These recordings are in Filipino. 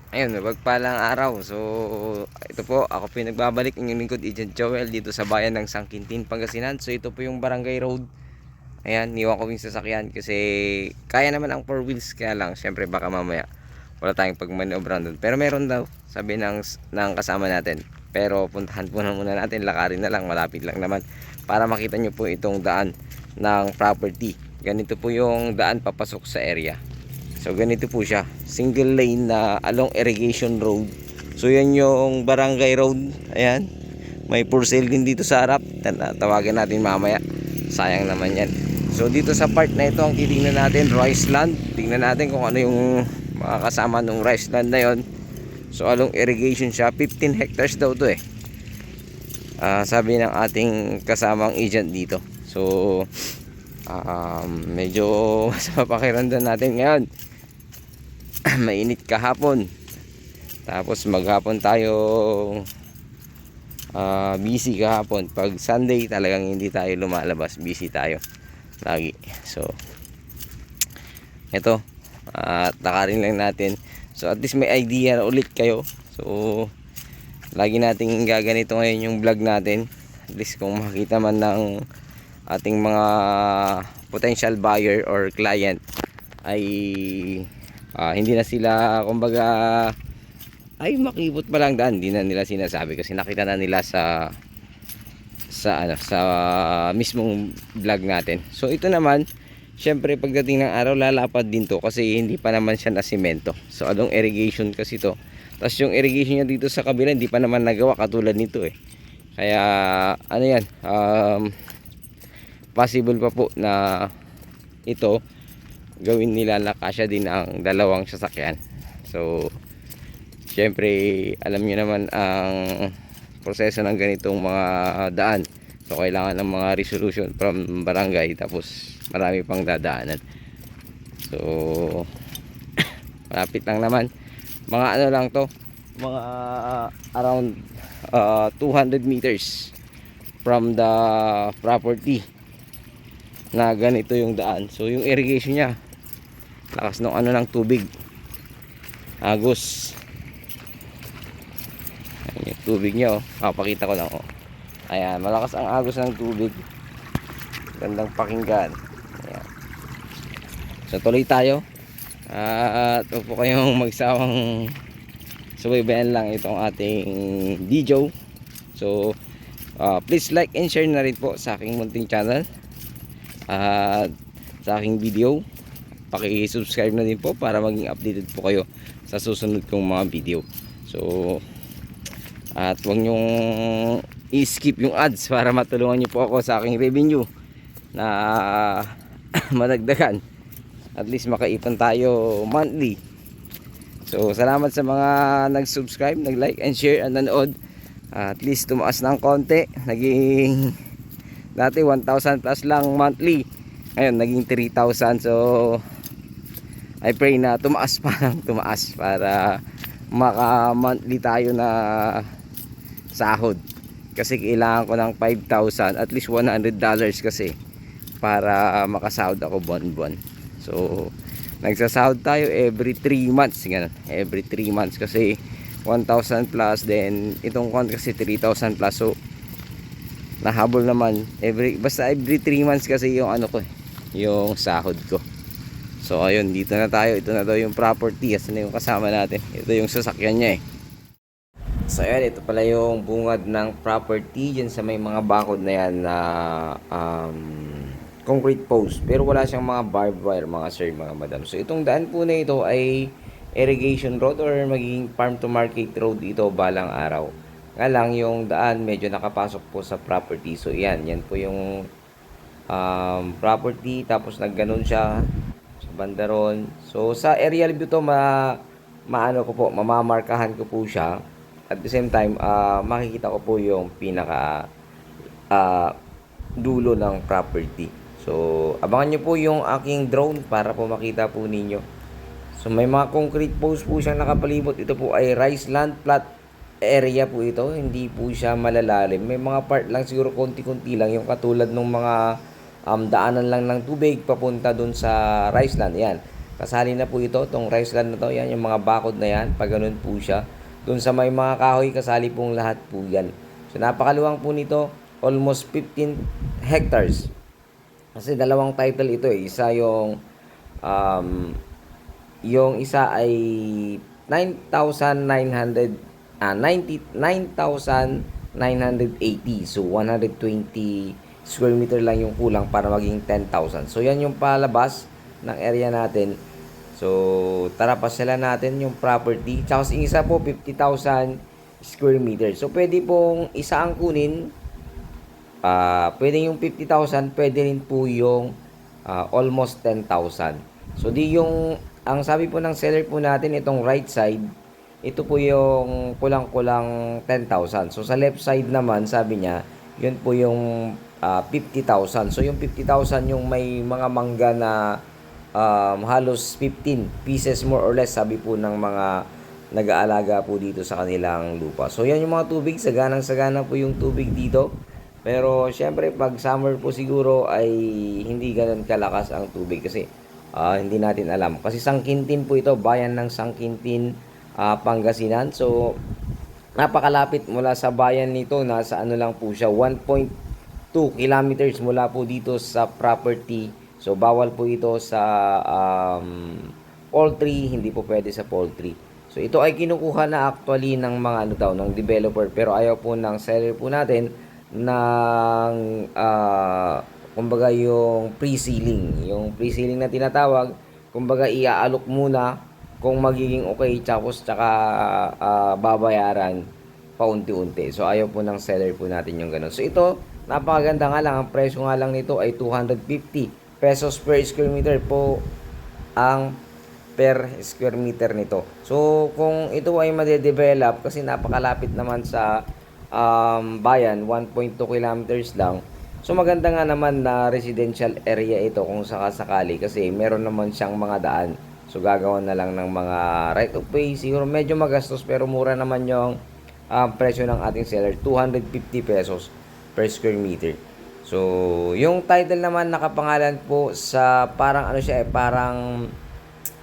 Ayun, mapagpalang araw. So, ito po, ako po yung nagbabalik, inyong lingkod, Agent Joel, dito sa bayan ng Sangkintin, Pangasinan. So, ito po yung Barangay Road. Ayan, niwan ko yung sasakyan kasi kaya naman ang 4 wheels, kaya lang, syempre baka mamaya wala tayong pagmanobran doon. Pero meron daw, sabi ng kasama natin. Pero puntahan po na muna natin, lakarin na lang, malapit lang naman. Para makita nyo po itong daan ng property. Ganito po yung daan papasok sa area. So ganito po siya, single lane na along irrigation road. So yan yung barangay road. Ayan, may for sale din dito sa harap. Tawagan natin mamaya, sayang naman yan. So dito sa part na ito, ang titingnan natin, rice land. Tingnan natin kung ano yung makakasama ng rice land na yon. So along irrigation siya, 15 hectares daw to eh. Sabi ng ating kasamang agent dito. So medyo sa pakiramdam natin ngayon, mainit kahapon, tapos maghapon tayo busy kahapon. Pag Sunday talagang hindi tayo lumalabas, busy tayo lagi. So ito, takarin lang natin. So at least may idea na ulit kayo. So lagi nating gaganito ngayon yung vlog natin. At least kung makita man ng ating mga potential buyer or client ay hindi na sila kumbaga ay makipot pa lang daan, hindi na nila sinasabi kasi nakita na nila sa mismong vlog natin. So ito naman, syempre pagdating ng araw lalapad din to kasi hindi pa naman siya na semento. So along irrigation kasi to. Tapos yung irrigation niya dito sa kabila hindi pa naman nagawa katulad nito eh. Kaya ano yan, possible pa po na ito gawin nila na kasya din ang dalawang sasakyan. So syempre alam niyo naman ang proseso ng ganitong mga daan. So kailangan ng mga resolution from barangay, tapos marami pang dadaanan. So malapit lang naman, mga ano lang to, mga around 200 meters from the property na ganito yung daan. So yung irrigation niya, lakas ng ano ng tubig, agos. Ayan yung tubig niya oh. Pakita ko lang oh. Ayan, malakas ang agos ng tubig, gandang pakinggan. Ayan. So tuloy tayo at huwag po kayong magsawang subaybayan lang itong ating video. So please like and share na rin po sa aking munting channel at sa aking video. Paki-subscribe na din po para maging updated po kayo sa susunod kong mga video. So at huwag nyong i-skip yung ads para matulungan nyo po ako sa aking revenue na madagdagan. At least makaipon tayo monthly. So salamat sa mga nag-subscribe, nag-like and share and nanood. At least tumaas ng konti, naging dati 1,000 plus lang monthly, ngayon naging 3,000. So I pray na tumaas pa ng tumaas para maka monthly tayo na sahod, kasi kailangan ko ng 5,000, at least $100 kasi para makasahod ako buwan-buwan. So nagsasahod tayo every 3 months, ganun. Every 3 months kasi 1,000 plus, then itong count kasi 3,000 plus. So nahabol naman basta every 3 months kasi yung ano ko, yung sahod ko. So ayun, dito na tayo. Ito na daw yung property. Asan na yung kasama natin? Ito yung sasakyan niya eh. So ayan, ito pala yung bungad ng property dyan sa may mga bakod na yan na concrete post, pero wala siyang mga barbed wire, mga sir, mga madam. So itong daan po na ito ay irrigation road or magiging farm to market road ito balang araw. Nga lang yung daan medyo nakapasok po sa property. So yan po yung property, tapos nagganon siya sa bandaron. So sa aerial view to maano ko po, mamamarkahan ko po siya. At the same time makikita ko po yung pinaka dulo ng property. So abangan nyo po yung aking drone para po makita po ninyo. So may mga concrete post po siyang nakapalibot. Ito po ay rice land flat area po ito, hindi po siya malalalim. May mga part lang siguro konti-konti lang, yung katulad ng mga daanan lang ng tubig papunta dun sa rice land. Yan, Kasali na po ito, itong rice land na to. Yan, yung mga bakod na yan. Pag ganun po siya. Doon sa may mga kahoy, kasali pong lahat po yan. So, napakaluwang po nito. Almost 15 hectares. Kasi dalawang title ito eh. Isa yung isa ay 9,900 9,980. So 120 square meter lang yung kulang para maging 10,000. So yan yung palabas ng area natin. So tara pasyalan natin yung property. Tsaka yung isa po 50,000 square meter. So pwede pong isa ang kunin. Pwede yung 50,000, pwede rin po yung almost 10,000. So di yung ang sabi po ng seller po natin itong right side, ito po yung kulang-kulang 10,000. So sa left side naman sabi niya, yun po yung 50,000. So yung 50,000 yung may mga mangga na halos 15 pieces more or less sabi po ng mga nag-aalaga po dito sa kanilang lupa. So yan yung mga tubig, saganang-sagana po yung tubig dito. Pero syempre pag summer po siguro ay hindi ganoon kalakas ang tubig kasi hindi natin alam. Kasi Sangkintin po ito, bayan ng Sangkintin, Pangasinan. So napakalapit mula sa bayan nito, nasa ano lang po siya, 1.2 kilometers mula po dito sa property. So bawal po ito sa poultry, hindi po pwede sa poultry. So ito ay kinukuha na actually ng mga ano daw, ng developer, pero ayaw po ng seller po natin ng kumbaga yung pre-sealing. Yung pre-sealing na tinatawag, kumbaga iaalok muna kung magiging okay, tapos tsaka babayaran paunti-unti. So ayaw po ng seller po natin yung ganun. So ito, napakaganda nga lang, ang presyo nga lang nito ay 250 pesos per square meter po ang per square meter nito. So kung ito ay madedevelop, kasi napakalapit naman sa bayan, 1.2 kilometers lang. So maganda nga naman na residential area ito kung sakasakali kasi meron naman siyang mga daan. So gagawan na lang ng mga right of way. Siguro medyo magastos pero mura naman yung presyo ng ating seller, 250 pesos per square meter. So yung title naman nakapangalan po sa parang ano siya parang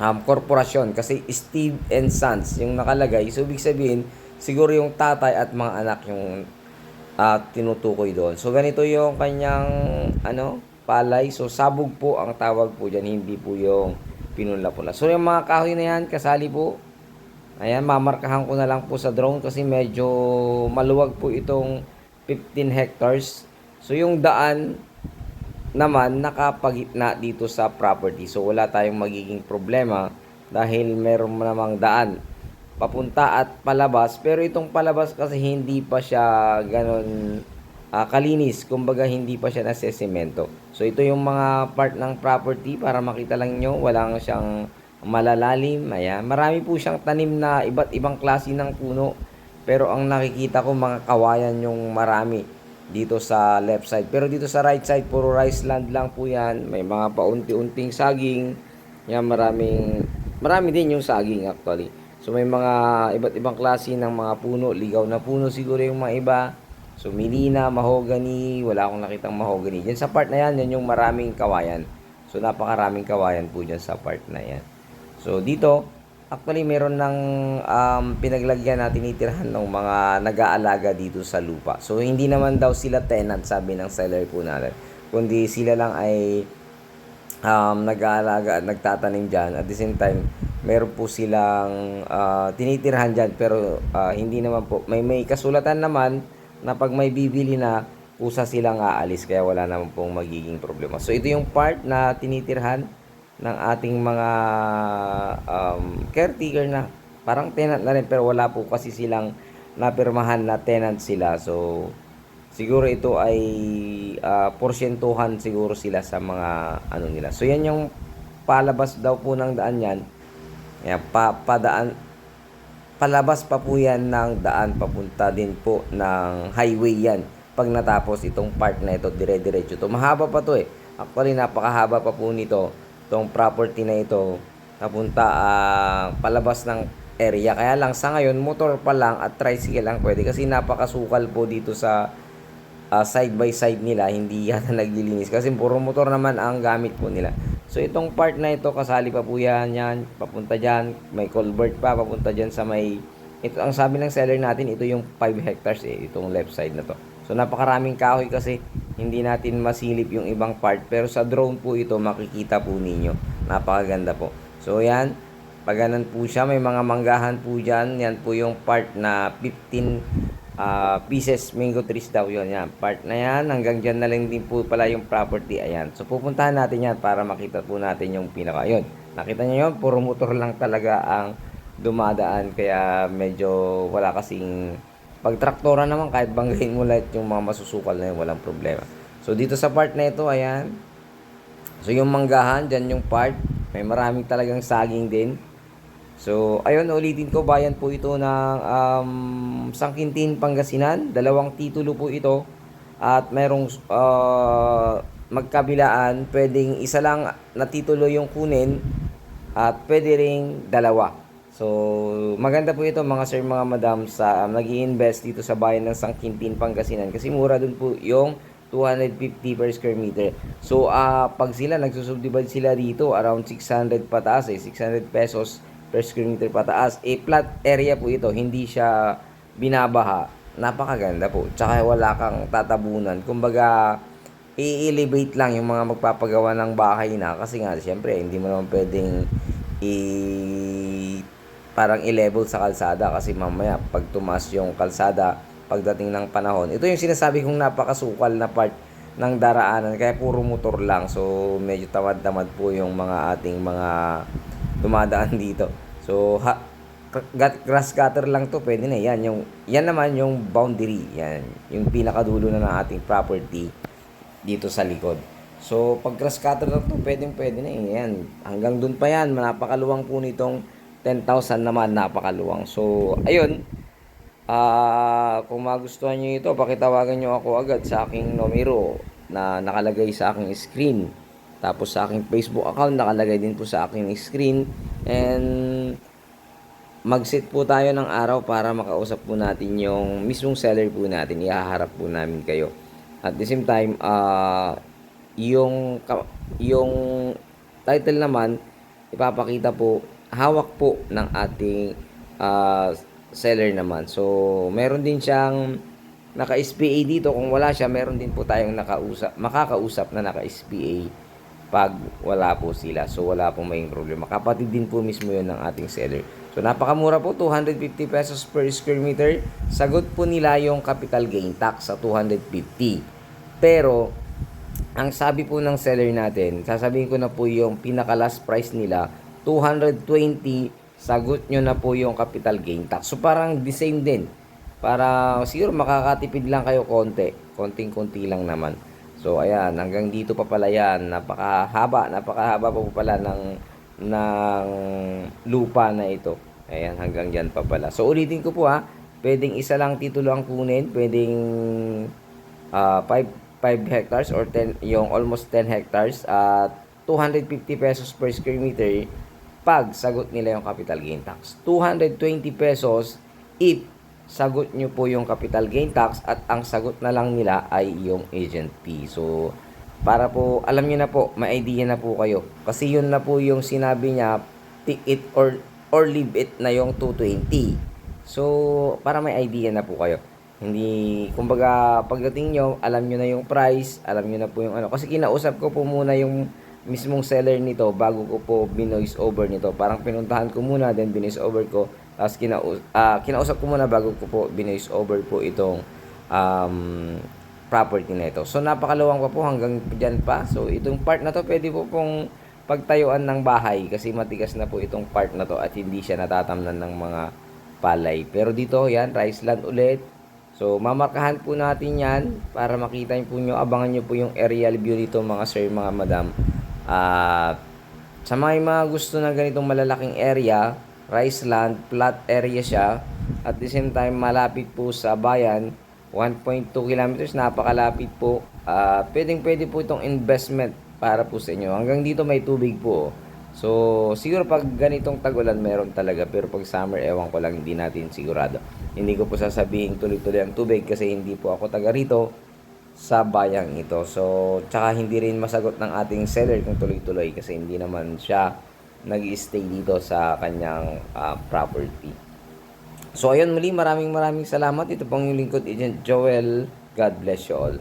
korporasyon kasi Steve and Sons yung nakalagay. So ibig sabihin siguro yung tatay at mga anak yung tinutukoy doon. So ganito yung kanyang palay. So sabog po ang tawag po diyan, hindi po yung pinula-pula. So yung mga kahoy na yan kasali po. Ayan, mamarkahan ko na lang po sa drone kasi medyo maluwag po itong 15 hectares. So yung daan naman nakapagitna dito sa property. So wala tayong magiging problema dahil meron namang daan papunta at palabas, pero itong palabas kasi hindi pa siya ganon kalinis, kumbaga hindi pa siya nasesemento. So ito yung mga part ng property para makita lang nyo, wala siyang malalalim. Ayan, marami po siyang tanim na iba't ibang klase ng puno, pero ang nakikita ko mga kawayan yung marami dito sa left side, pero dito sa right side puro rice land lang po yan. May mga paunti-unting saging yan, marami din yung saging actually. So may mga iba't ibang klase ng mga puno, ligaw na puno siguro yung mga iba. So milina, mahogany, wala akong nakitang mahogany. Diyan sa part na yan, yan yung maraming kawayan. So napakaraming kawayan po dyan sa part na yan. So dito, actually meron ng pinaglagyan na tinitirahan ng mga nag-aalaga dito sa lupa. So hindi naman daw sila tenant, sabi ng seller po natin. Kundi sila lang ay nag-aalaga at nagtatanim dyan. At the same time, meron po silang tinitirhan dyan, pero hindi naman po, may kasulatan naman na pag may bibili na, kusa silang aalis, kaya wala naman pong magiging problema. So ito yung part na tinitirhan ng ating mga caretaker na parang tenant na rin, pero wala po kasi silang napirmahan na tenant sila. So siguro ito ay porsyentuhan siguro sila sa mga ano nila. So yan yung palabas daw po ng daan yan. Ayan, palabas pa po yan ng daan, papunta din po ng highway yan. Pag natapos itong part na ito, dire-diretso to. Mahaba pa to eh. Actually, napakahaba pa po nito. Itong property na ito, napunta palabas ng area. Kaya lang sa ngayon, motor pa lang at tricycle lang pwede. Kasi napakasukal po dito sa side by side nila. Hindi yata naglilinis. Kasi puro motor naman ang gamit po nila. So itong part na ito, kasali pa po yan, papunta dyan, may culvert pa, papunta dyan sa may, ito ang sabi ng seller natin, ito yung 5 hectares itong left side na to. So napakaraming kahoy kasi hindi natin masilip yung ibang part, pero sa drone po ito makikita po ninyo. Napakaganda po. So yan, paganan po siya, may mga manggahan po dyan. Yan po yung part na 15 pieces mango trees daw yun. Yan, part na yan, hanggang dyan na lang din po pala yung property. Ayan, so pupuntahan natin yan para makita po natin yung pinaka. Yun, nakita nyo yun, puro motor lang talaga ang dumadaan, kaya medyo wala kasing pag traktora naman, kahit banggain mo lahat yung mga masusukal na yun, walang problema. So dito sa part na ito, ayan, so yung manggahan, dyan yung part, may maraming talagang saging din. So, ayun, ulitin ko, bayan po ito ng Sangkintin, Pangasinan. Dalawang titulo po ito. At mayroong magkabilaan, pwedeng isa lang na titulo yung kunin at pwede ring dalawa. So, maganda po ito mga sir, mga madam, sa nag-i-invest dito sa bayan ng Sangkintin, Pangasinan. Kasi mura dun po yung 250 per square meter. So, pag sila nagsusubdivide sila dito, around 600 pataas 600 pesos per square meter pataas. Flat area po ito, hindi siya binabaha. Napakaganda po. Tsaka wala kang tatabunan. Kumbaga, i-elevate lang yung mga magpapagawa ng bahay na. Kasi nga, siyempre, hindi mo naman pwedeng parang i-level sa kalsada. Kasi mamaya, pag tumaas yung kalsada, pagdating ng panahon. Ito yung sinasabi kong napakasukal na part ng daraanan. Kaya puro motor lang. So, medyo tamad-tamad po yung mga ating mga dumadaan dito. So, grass cutter lang to, pwede na yan. Yan naman yung boundary. Yan, yung pinakadulo na ng ating property dito sa likod. So, pag grass cutter lang to, pwede na yan. Hanggang dun pa yan, napakaluwang po nitong 10,000 naman, napakaluwang. So, ayun. Kung magustuhan nyo ito, pakitawagan nyo ako agad sa aking numero na nakalagay sa aking screen. Tapos sa aking Facebook account, nakalagay din po sa aking screen. And mag-set po tayo ng araw para makausap po natin yung mismong seller po natin. Ihaharap po namin kayo. At the same time, yung title naman, ipapakita po, hawak po ng ating seller naman. So, meron din siyang naka-SPA dito. Kung wala siya, meron din po tayong makakausap na naka-SPA pag wala po sila. So, wala pong may problema. Kapatid din po mismo yun ng ating seller. So, napakamura po, 250 pesos per square meter. Sagot po nila yung capital gain tax sa 250. Pero, ang sabi po ng seller natin, sasabihin ko na po yung pinaka last price nila, 220, sagot nyo na po yung capital gain tax. So, parang the same din. Para siguro makakatipid lang kayo konting-konti lang naman. So, ayan, hanggang dito pa pala yan. Napakahaba pa po pala ng lupa na ito. Ayan, hanggang dyan pa pala. So, ulitin ko po pwedeng isa lang titulo ang kunin. Pwedeng 5 hectares or 10, yung almost 10 hectares at 250 pesos per square meter pag sagot nila yung capital gain tax. 220 pesos if sagot nyo po yung capital gain tax at ang sagot na lang nila ay yung agent fee. So, para po, alam nyo na po, may idea na po kayo. Kasi yun na po yung sinabi niya, take it or leave it na yung 220. So, para may idea na po kayo. Hindi, kumbaga, pagdating nyo, alam nyo na yung price, alam nyo na po yung ano. Kasi kinausap ko po muna yung mismong seller nito bago ko po binoise over nito. Parang pinuntahan ko muna, then binoise over ko. Tapos kinausap ko muna bago ko po binoise over po itong property na ito. So, napakaluwang pa po hanggang dyan pa. So, itong part na to, pwede po pong pagtayuan ng bahay kasi matigas na po itong part na to at hindi siya natatamnan ng mga palay. Pero dito, yan, rice land ulit. So, mamarkahan po natin yan para makita po nyo, abangan nyo po yung aerial view dito mga sir, mga madam. Sa mga gusto na ganitong malalaking area, rice land, flat area siya. At the same time, malapit po sa bayan, 1.2 kilometers, napakalapit po. Pwede po itong investment para po sa inyo. Hanggang dito may tubig po. So, siguro pag ganitong tag-ulan, meron talaga. Pero pag summer, ewan ko lang, hindi natin sigurado. Hindi ko po sasabihin tuloy-tuloy ang tubig kasi hindi po ako taga rito. sa bayang ito. So, tsaka hindi rin masagot ng ating seller kung tuloy-tuloy kasi hindi naman siya nag-stay dito sa kanyang property. So, ayun muli, maraming salamat. Ito pong yung lingkod, Agent Joel. God bless you all.